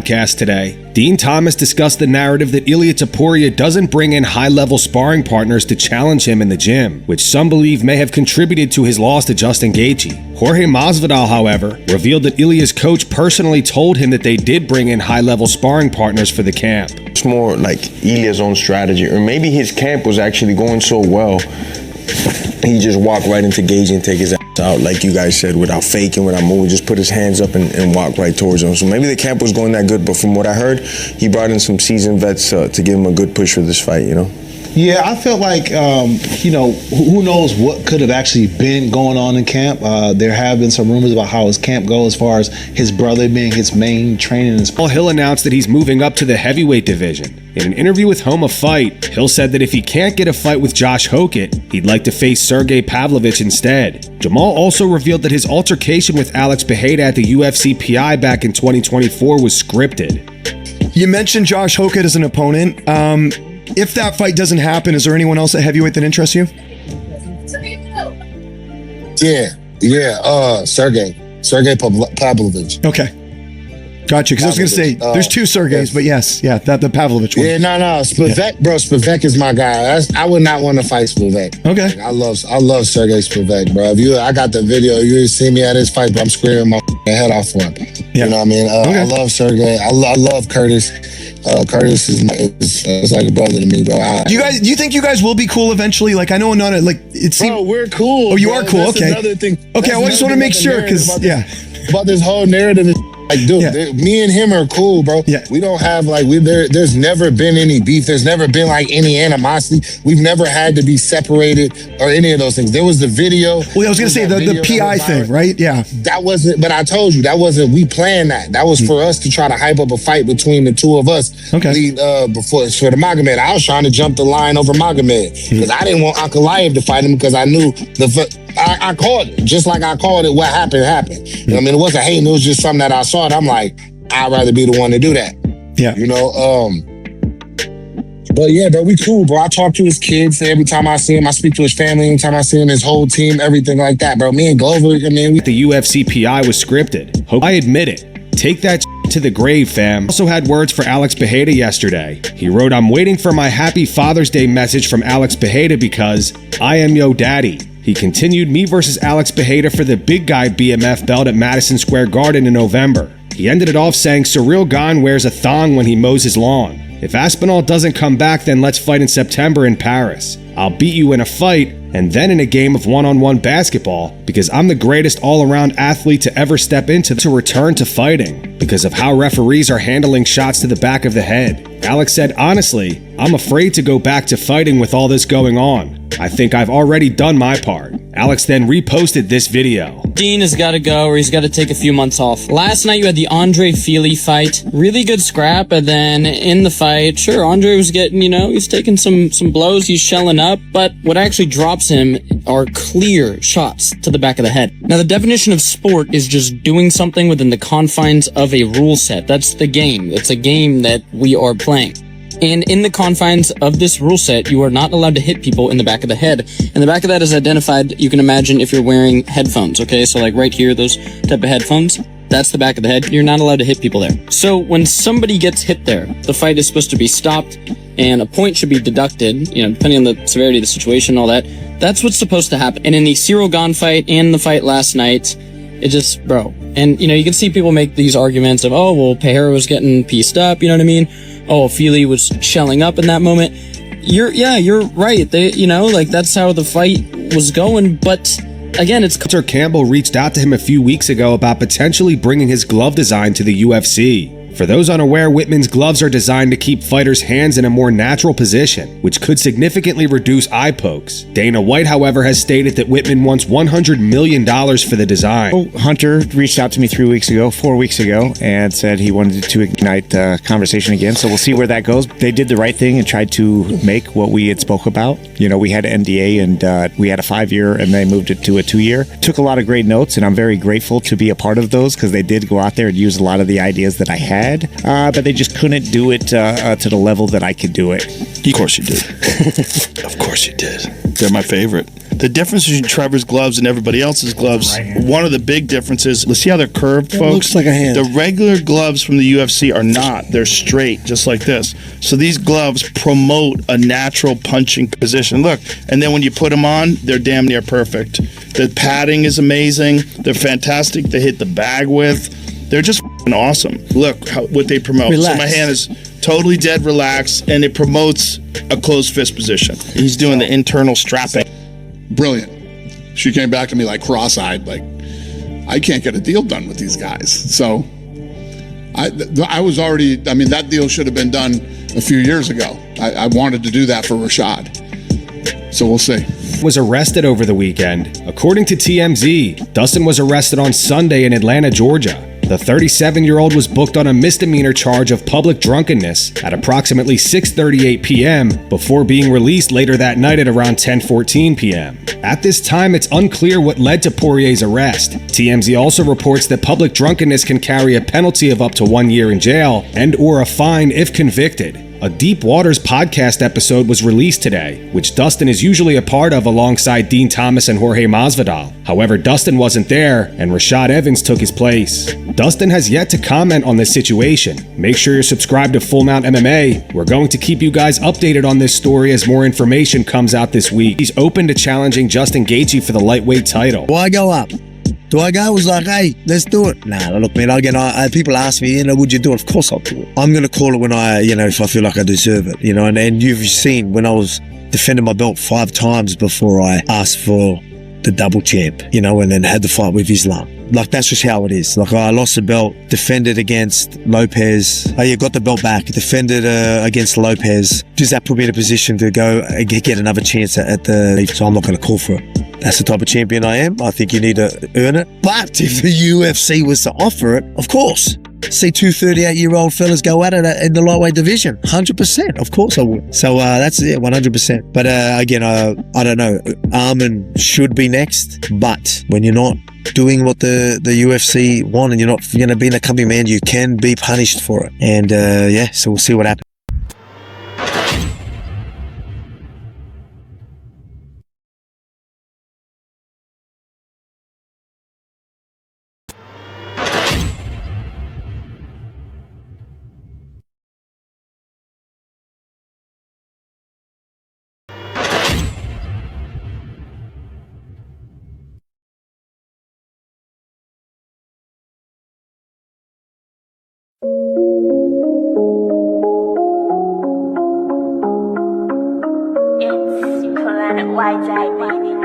podcast today, Dean Thomas discussed the narrative that Ilia Topuria doesn't bring in high-level sparring partners to challenge him in the gym, which some believe may have contributed to his loss to Justin Gaethje. Jorge Masvidal, however, revealed that Ilia's coach personally told him that they did bring in high-level sparring partners for the camp. It's more like Ilia's own strategy, or maybe his camp was actually going so well, he just walked right into Gaethje and take his ass out, like you guys said, without faking, without moving, just put his hands up and walk right towards him. So maybe the camp was going that good, but from what I heard, he brought in some seasoned vets to give him a good push for this fight, you know? Yeah, I felt like, you know, who knows what could have actually been going on in camp. There have been some rumors about how his camp goes as far as his brother being his main training. Hill announced that he's moving up to the heavyweight division. In an interview with Home of Fight, Hill said that if he can't get a fight with Josh Hokett, he'd like to face Sergey Pavlovich instead. Jamal also revealed that his altercation with Alex Pereira at the UFC PI back in 2024 was scripted. You mentioned Josh Hokett as an opponent. If that fight doesn't happen, is there anyone else at heavyweight that interests you? Sergey Pavlovich. Okay. Gotcha, because I was going to say, there's two Sergeys, but yes, the Pavlovich one. Yeah, no, Spivak, bro, Spivak is my guy. I would not want to fight Spivak. Okay. Like, I love Sergey Spivak, bro. I got the video, you see me at his fight, but I'm screaming my head off for him. Yeah. You know what I mean? I love Sergey. I love Curtis. Curtis is like a brother to me, bro. Do you think you guys will be cool eventually? Like, I know not like it seems. Bro, we're cool. Oh, you bro. are cool. That's okay. Another thing. Okay, I just want to make sure because about this whole narrative. Like, dude, me and him are cool, bro. Yeah. We don't have like there's never been any beef. There's never been like any animosity. We've never had to be separated or any of those things. There was the video. Well, I was gonna say the PI thing, right? Yeah. That wasn't, but I told you that wasn't. We planned that. That was for us to try to hype up a fight between the two of us. Okay. Before for the Magomed, I was trying to jump the line over Magomed because I didn't want Ankalaev to fight him because I knew I called it just like I called it. What happened. You know what I mean? It wasn't hating. It was just something that I saw. I'm like, I'd rather be the one to do that. Yeah. You know, but yeah, bro, we cool, bro. I talk to his kids every time I see him. I speak to his family anytime I see him, his whole team, everything like that, bro. Me and Glover, I mean, the UFC PI was scripted. I admit it. Take that to the grave, fam. Also had words for Alex Pereira yesterday. He wrote, "I'm waiting for my happy Father's Day message from Alex Pereira because I am yo daddy." He continued, "Me versus Alex Pereira for the big guy BMF belt at Madison Square Garden in November." He ended it off saying, "Surreal Gone wears a thong when he mows his lawn. If Aspinall doesn't come back, then let's fight in September in Paris. I'll beat you in a fight and then in a game of one-on-one basketball because I'm the greatest all-around athlete to ever step into to return to fighting because of how referees are handling shots to the back of the head." Alex said, "Honestly, I'm afraid to go back to fighting with all this going on. I think I've already done my part." Alex then reposted this video. Dean has got to go, or he's got to take a few months off. Last night you had the Andre Fili fight. Really good scrap, and then in the fight, sure, Andre was getting, he's taking some blows, he's shelling up, but what actually drops him are clear shots to the back of the head. Now, the definition of sport is just doing something within the confines of a rule set. That's the game. It's a game that we are playing. And in the confines of this rule set, you are not allowed to hit people in the back of the head. And the back of that is identified, you can imagine, if you're wearing headphones, okay? So like right here, those type of headphones, that's the back of the head. You're not allowed to hit people there. So when somebody gets hit there, the fight is supposed to be stopped and a point should be deducted, depending on the severity of the situation, all that. That's what's supposed to happen. And in the Cyril Gane fight and the fight last night, it just, bro. And, you can see people make these arguments of, oh, well, Pereira was getting pieced up, you know what I mean? Oh, Fili was shelling up in that moment. You're right. That's how the fight was going. But again, it's Hunter Campbell reached out to him a few weeks ago about potentially bringing his glove design to the UFC. For those unaware, Whitman's gloves are designed to keep fighters' hands in a more natural position, which could significantly reduce eye pokes. Dana White, however, has stated that Whitman wants $100 million for the design. Hunter reached out to me 4 weeks ago, and said he wanted to ignite the conversation again. So we'll see where that goes. They did the right thing and tried to make what we had spoke about. We had an NDA and we had a 5-year and they moved it to a 2-year. Took a lot of great notes, and I'm very grateful to be a part of those because they did go out there and use a lot of the ideas that I had had, but they just couldn't do it to the level that I could do it. Of course you did. Of course you did. They're my favorite. The difference between Trevor's gloves and everybody else's gloves, one of the big differences, let's see how they're curved, folks? Looks like a hand. The regular gloves from the UFC are not. They're straight, just like this. So these gloves promote a natural punching position. Look, and then when you put them on, they're damn near perfect. The padding is amazing. They're fantastic. They hit the bag with. They're just awesome. Look what they promote. Relax. So my hand is totally dead relaxed, and it promotes a closed fist position. He's doing the internal strapping. Brilliant. She came back to me like cross-eyed, like, I can't get a deal done with these guys. So I was already, I mean, that deal should have been done a few years ago. I wanted to do that for Rashad. So we'll see. Was arrested over the weekend. According to TMZ, Dustin was arrested on Sunday in Atlanta, Georgia. The 37-year-old was booked on a misdemeanor charge of public drunkenness at approximately 6:38 p.m. before being released later that night at around 10:14 p.m. At this time, it's unclear what led to Poirier's arrest. TMZ also reports that public drunkenness can carry a penalty of up to 1 year in jail and/or a fine if convicted. A Deep Waters podcast episode was released today, which Dustin is usually a part of alongside Dean Thomas and Jorge Masvidal. However, Dustin wasn't there, and Rashad Evans took his place. Dustin has yet to comment on this situation. Make sure you're subscribed to Full Mount MMA. We're going to keep you guys updated on this story as more information comes out this week. He's open to challenging Justin Gaethje for the lightweight title. Why go up? Do I go? I was like, hey, let's do it. Nah, look, man, people ask me, would you do it? Of course I'll do it. I'm going to call it when if I feel like I deserve it, and you've seen when I was defending my belt 5 times before I asked for the double champ, and then had the fight with Islam. Like, that's just how it is. Like, I lost the belt, defended against Lopez. Oh, yeah, got the belt back, defended against Lopez. Does that put me in a position to go and get another chance at the... So I'm not going to call for it. That's the type of champion I am. I think you need to earn it. But if the UFC was to offer it, of course. See 2 38-year-old fellas go at it in the lightweight division. 100%. Of course I would. So that's it, 100%. But again, I don't know. Armin should be next. But when you're not doing what the UFC want and you're not going to be in a company, man, you can be punished for it. And so we'll see what happens. It's Planet White Eye, baby.